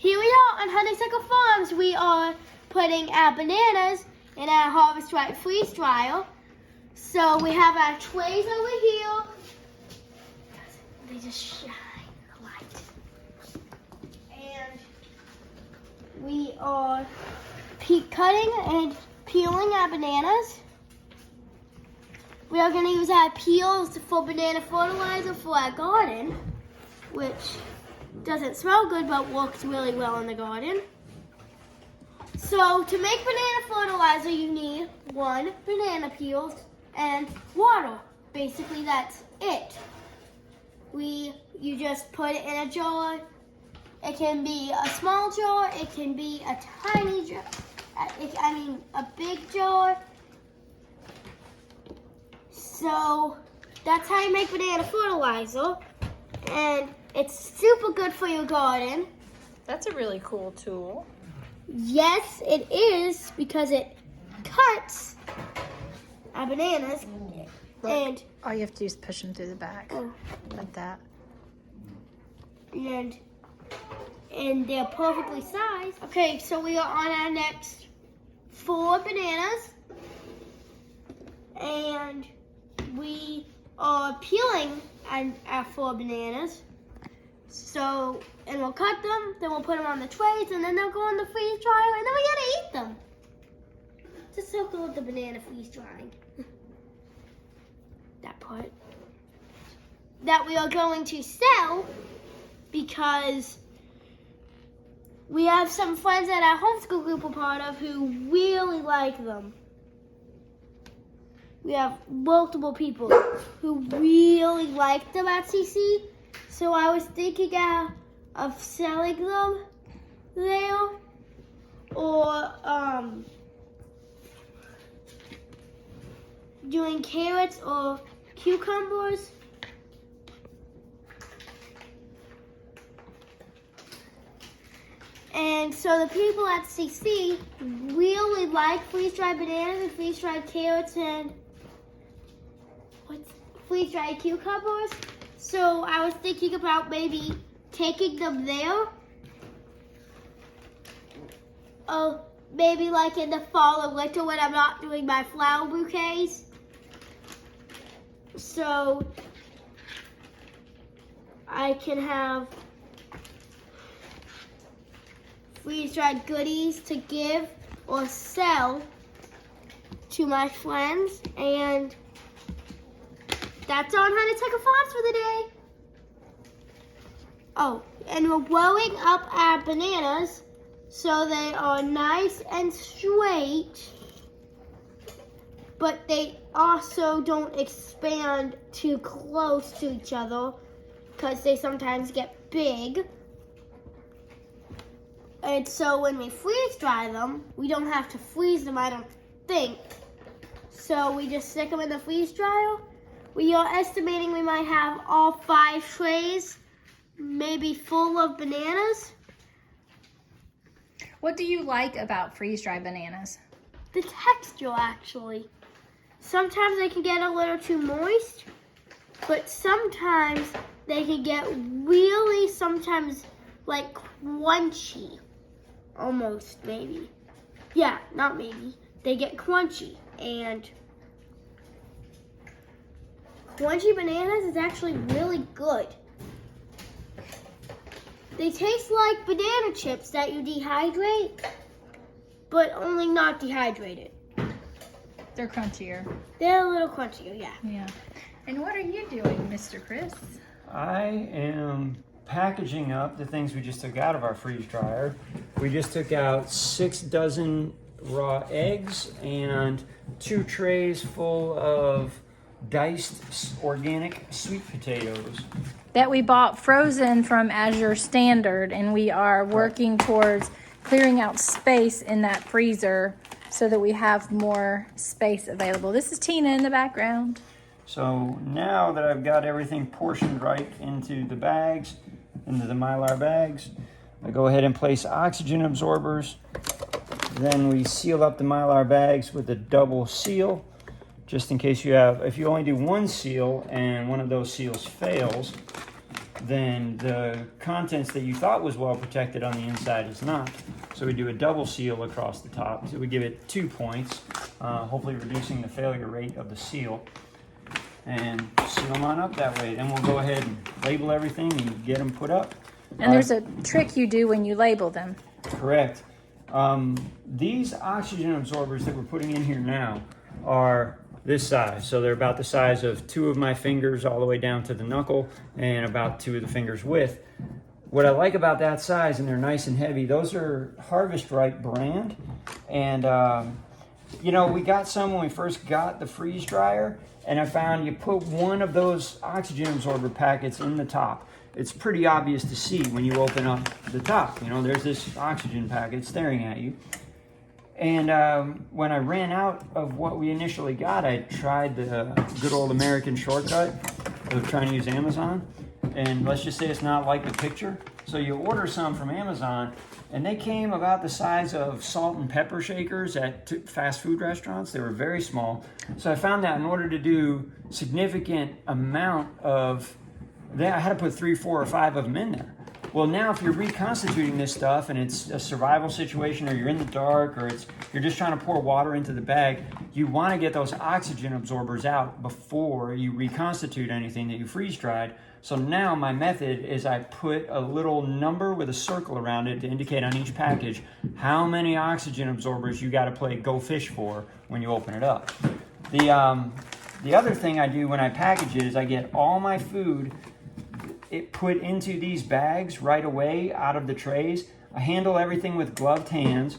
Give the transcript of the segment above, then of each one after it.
Here we are on Honeysuckle Farms. We are putting our bananas in our Harvest Right freeze dryer. So we have our trays over here. They just shine a light. And we are cutting and peeling our bananas. We are going to use our peels for banana fertilizer for our garden, which doesn't smell good but works really well in the garden. So to make banana fertilizer, you need 1 banana peel and water. Basically, that's it. You just put it in a jar. It can be a small jar. It can be a tiny jar. A big jar. So that's how you make banana fertilizer. And it's super good for your garden. That's a really cool tool. Yes, it is, because it cuts our bananas. Look, and all you have to do is push them through the back, like that. And they're perfectly sized. Okay, so we are on our next 4 bananas. And we are peeling our 4 bananas. So, and we'll cut them, then we'll put them on the trays, and then they'll go in the freeze dryer, and then we gotta eat them. It's a circle of the banana freeze drying. That part. That we are going to sell because we have some friends that our homeschool group are part of who really like them. We have multiple people who really like them at CC. So I was thinking of selling them there, or doing carrots or cucumbers. And so the people at CC really like freeze-dried bananas and freeze-dried carrots and freeze-dried cucumbers. So I was thinking about maybe taking them there. Maybe like in the fall or winter when I'm not doing my flower bouquets. So I can have freeze-dried goodies to give or sell to my friends. And that's on Honeysuckle Farms for the day. Oh, and we're blowing up our bananas so they are nice and straight, but they also don't expand too close to each other because they sometimes get big. And so when we freeze dry them, we don't have to freeze them, I don't think. So we just stick them in the freeze dryer. We are estimating we might have all 5 trays, maybe full of bananas. What do you like about freeze-dried bananas? The texture, actually. Sometimes they can get a little too moist, but sometimes they can get really, sometimes like crunchy. Almost, maybe. Yeah, not maybe. They get crunchy, and crunchy bananas is actually really good. They taste like banana chips that you dehydrate, but only not dehydrated. They're crunchier. They're a little crunchier, yeah. Yeah. And what are you doing, Mr. Chris? I am packaging up the things we just took out of our freeze dryer. We just took out 6 dozen raw eggs and 2 trays full of diced organic sweet potatoes. That we bought frozen from Azure Standard, and we are working towards clearing out space in that freezer so that we have more space available. This is Tina in the background. So now that I've got everything portioned right into the bags, into the Mylar bags, I go ahead and place oxygen absorbers. Then we seal up the Mylar bags with a double seal, just in case if you only do 1 seal and one of those seals fails, then the contents that you thought was well protected on the inside is not. So we do a double seal across the top. So we give it 2 points, hopefully reducing the failure rate of the seal. And seal them on up that way. Then we'll go ahead and label everything and get them put up. And there's a trick you do when you label them. Correct. These oxygen absorbers that we're putting in here now are this size. So they're about the size of 2 of my fingers all the way down to the knuckle and about 2 of the fingers width. What I like about that size, and they're nice and heavy, those are Harvest Right brand. And, you know, we got some when we first got the freeze dryer, and I found you put one of those oxygen absorber packets in the top. It's pretty obvious to see when you open up the top. You know, there's this oxygen packet staring at you. And when I ran out of what we initially got, I tried the good old American shortcut of trying to use Amazon. And let's just say it's not like the picture. So you order some from Amazon, and they came about the size of salt and pepper shakers at fast food restaurants. They were very small. So I found that in order to do significant amount of, I had to put 3, 4, or 5 of them in there. Well, now if you're reconstituting this stuff and it's a survival situation, or you're in the dark, or you're just trying to pour water into the bag, you want to get those oxygen absorbers out before you reconstitute anything that you freeze dried. So now my method is I put a little number with a circle around it to indicate on each package how many oxygen absorbers you got to play Go Fish for when you open it up. The other thing I do when I package it is I get all my food put into these bags right away out of the trays. I handle everything with gloved hands.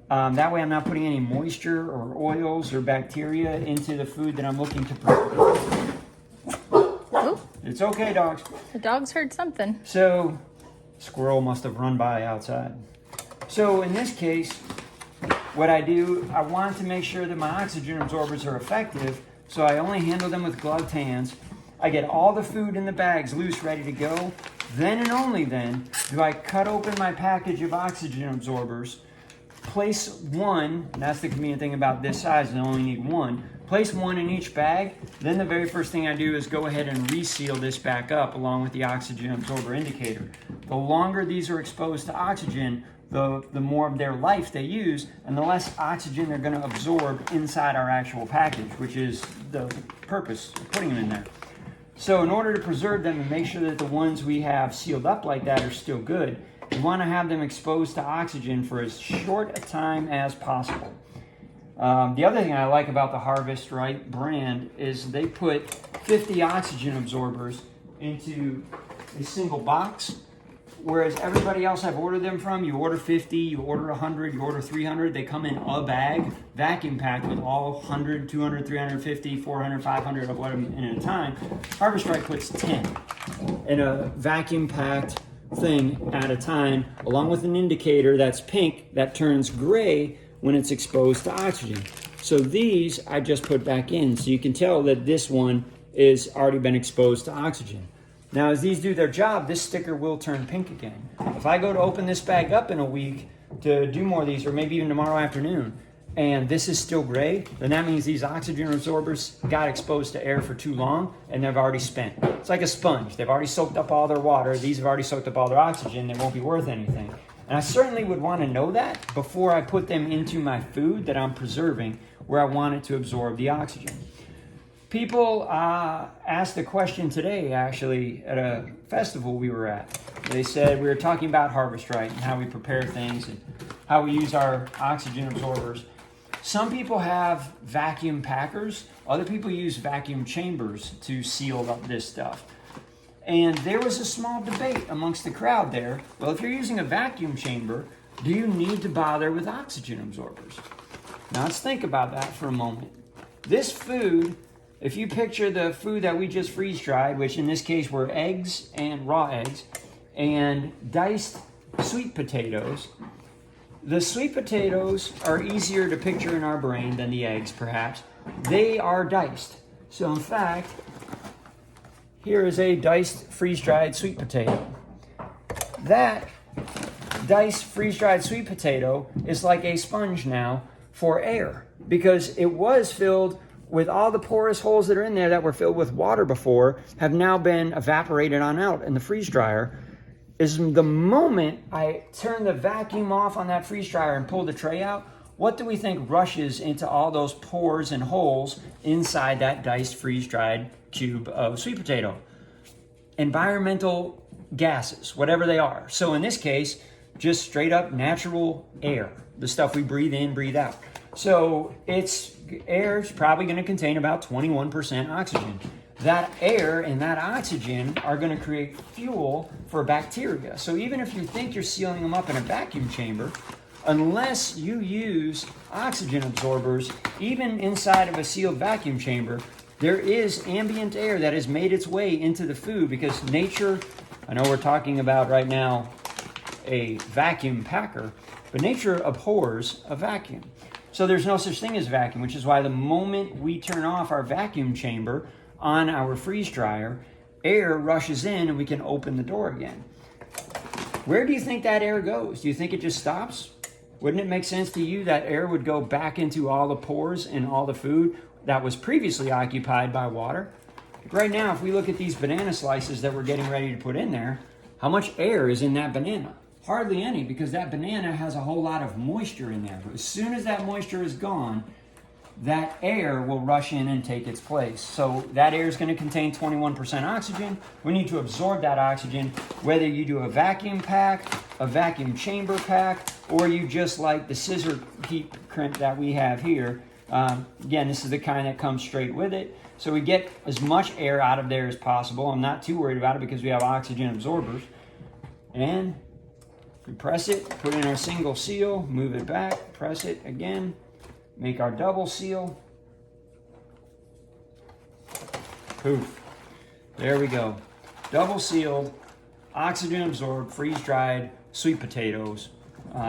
That way I'm not putting any moisture or oils or bacteria into the food that I'm looking to prepare. It's okay, dogs. The dogs heard something. So, squirrel must have run by outside. So in this case, what I do, I want to make sure that my oxygen absorbers are effective, so I only handle them with gloved hands. I get all the food in the bags loose, ready to go. Then and only then do I cut open my package of oxygen absorbers, place one, and that's the convenient thing about this size, I only need one, place one in each bag. Then the very first thing I do is go ahead and reseal this back up along with the oxygen absorber indicator. The longer these are exposed to oxygen, the more of their life they use, and the less oxygen they're going to absorb inside our actual package, which is the purpose of putting them in there. So in order to preserve them and make sure that the ones we have sealed up like that are still good, you want to have them exposed to oxygen for as short a time as possible. The other thing I like about the Harvest Right brand is they put 50 oxygen absorbers into a single box, whereas everybody else I've ordered them from, you order 50, you order 100, you order 300, they come in a bag, vacuum packed with all 100, 200, 350, 400, 500 of them in at a time. Harvest Right puts 10 in a vacuum packed thing at a time, along with an indicator that's pink that turns gray when it's exposed to oxygen. So these I just put back in, so you can tell that this one is already been exposed to oxygen. Now, as these do their job, this sticker will turn pink again. If I go to open this bag up in a week to do more of these, or maybe even tomorrow afternoon, and this is still gray, then that means these oxygen absorbers got exposed to air for too long and they've already spent. It's like a sponge. They've already soaked up all their water. These have already soaked up all their oxygen. They won't be worth anything. And I certainly would want to know that before I put them into my food that I'm preserving where I want it to absorb the oxygen. People asked a question today, actually, at a festival we were at. They said we were talking about Harvest Right and how we prepare things and how we use our oxygen absorbers. Some people have vacuum packers. Other people use vacuum chambers to seal up this stuff. And there was a small debate amongst the crowd there. Well, if you're using a vacuum chamber, do you need to bother with oxygen absorbers? Now let's think about that for a moment. This food, if you picture the food that we just freeze dried, which in this case were eggs and raw eggs, and diced sweet potatoes. The sweet potatoes are easier to picture in our brain than the eggs, perhaps. They are diced. So in fact, here is a diced freeze-dried sweet potato. That diced freeze-dried sweet potato is like a sponge now for air, because it was filled with all the porous holes that are in there that were filled with water before have now been evaporated on out in the freeze dryer, is the moment I turn the vacuum off on that freeze dryer and pull the tray out, what do we think rushes into all those pores and holes inside that diced freeze-dried cube of sweet potato? Environmental gases, whatever they are. So in this case, just straight up natural air, the stuff we breathe in, breathe out. So air is probably going to contain about 21% oxygen. That air and that oxygen are going to create fuel for bacteria. So even if you think you're sealing them up in a vacuum chamber, unless you use oxygen absorbers, even inside of a sealed vacuum chamber, there is ambient air that has made its way into the food, because nature, I know we're talking about right now a vacuum packer, but nature abhors a vacuum. So there's no such thing as vacuum, which is why the moment we turn off our vacuum chamber on our freeze dryer, air rushes in and we can open the door again. Where do you think that air goes? Do you think it just stops? Wouldn't it make sense to you that air would go back into all the pores and all the food that was previously occupied by water? Right now, if we look at these banana slices that we're getting ready to put in there, how much air is in that banana? Hardly any, because that banana has a whole lot of moisture in there. But as soon as that moisture is gone, that air will rush in and take its place. So that air is going to contain 21% oxygen. We need to absorb that oxygen, whether you do a vacuum pack, a vacuum chamber pack, or you just like the scissor heat crimp that we have here. Again, this is the kind that comes straight with it. So we get as much air out of there as possible. I'm not too worried about it because we have oxygen absorbers. And we press it, put in our single seal, move it back, press it again, make our double seal. Poof. There we go. Double sealed, oxygen absorbed, freeze dried sweet potatoes,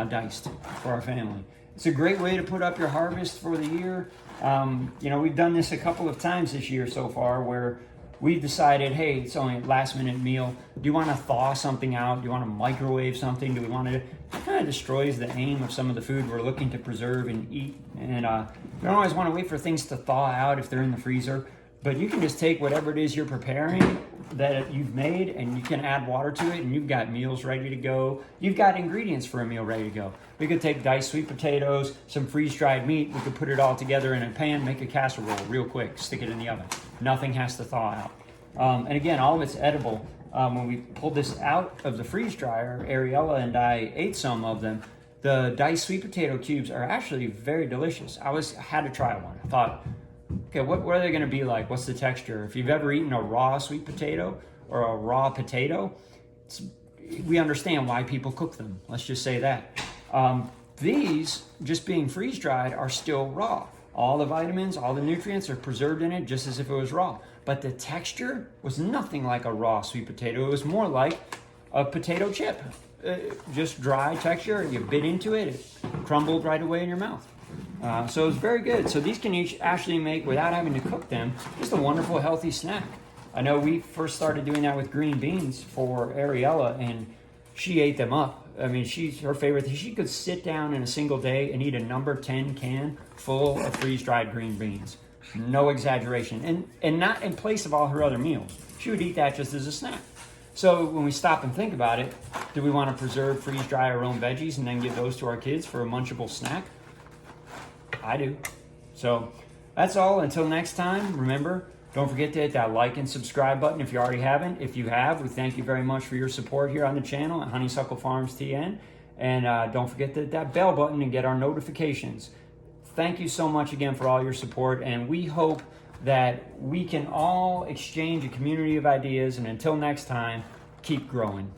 diced for our family. It's a great way to put up your harvest for the year. We've done this a couple of times this year so far where we've decided, hey, it's only a last minute meal. Do you want to thaw something out? Do you want to microwave something? Do we want to? It kind of destroys the aim of some of the food we're looking to preserve and eat. And you don't always want to wait for things to thaw out if they're in the freezer. But you can just take whatever it is you're preparing that you've made and you can add water to it and you've got meals ready to go. You've got ingredients for a meal ready to go. We could take diced sweet potatoes, some freeze-dried meat. We could put it all together in a pan, make a casserole real quick, stick it in the oven. Nothing has to thaw out. And again, all of it's edible. When we pulled this out of the freeze dryer, Ariella and I ate some of them. The diced sweet potato cubes are actually very delicious. I had to try one. I thought, okay, what are they going to be like? What's the texture? If you've ever eaten a raw sweet potato or a raw potato, we understand why people cook them. Let's just say that. These, just being freeze-dried, are still raw. All the vitamins, all the nutrients are preserved in it just as if it was raw. But the texture was nothing like a raw sweet potato. It was more like a potato chip. Just dry texture. You bit into it, it crumbled right away in your mouth. So it was very good. So these can each actually make, without having to cook them, just a wonderful, healthy snack. I know we first started doing that with green beans for Ariella, and she ate them up. I mean, her favorite. She could sit down in a single day and eat a number 10 can full of freeze-dried green beans. No exaggeration. And not in place of all her other meals. She would eat that just as a snack. So when we stop and think about it, do we want to preserve, freeze-dry our own veggies and then give those to our kids for a munchable snack? I do. So that's all. Until next time, remember, don't forget to hit that like and subscribe button if you already haven't. If you have, we thank you very much for your support here on the channel at Honeysuckle Farms TN. And don't forget to hit that bell button and get our notifications. Thank you so much again for all your support. And we hope that we can all exchange a community of ideas. And until next time, keep growing.